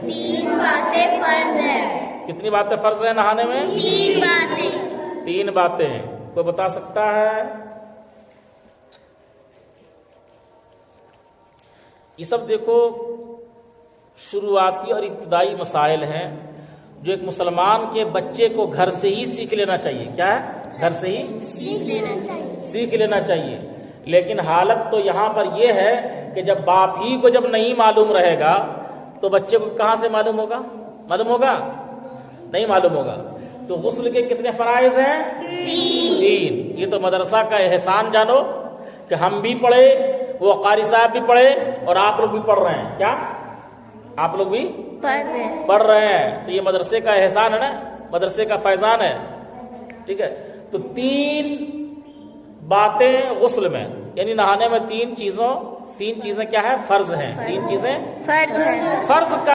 3 बातें फर्ज है। कितनी बातें फर्ज है नहाने में? 3 बातें। 3 बातें। कोई बता सकता है? ये सब देखो शुरुआती और इब्तदाई मसाइल हैं जो एक मुसलमान के बच्चे को घर से ही सीख लेना चाहिए। क्या है? घर से ही सीख लेना चाहिए। लेकिन हालत तो यहाँ पर यह है कि जब बाप ही को जब नहीं मालूम रहेगा तो बच्चे को कहाँ से मालूम होगा? मालूम होगा? नहीं मालूम होगा। तो गुस्ल के कितने फराइज हैं? 3। ये तो मदरसा का एहसान जानो कि हम भी पढ़े, वो कारी साहब भी पढ़े और आप लोग भी पढ़ रहे हैं। क्या आप लोग भी पढ़ रहे हैं? तो ये मदरसे का एहसान है ना, मदरसे का फैजान है। ठीक है। तो 3 बातें गुस्ल में यानी नहाने में 3 चीजें क्या है? फर्ज हैं। 3 चीजें फर्ज का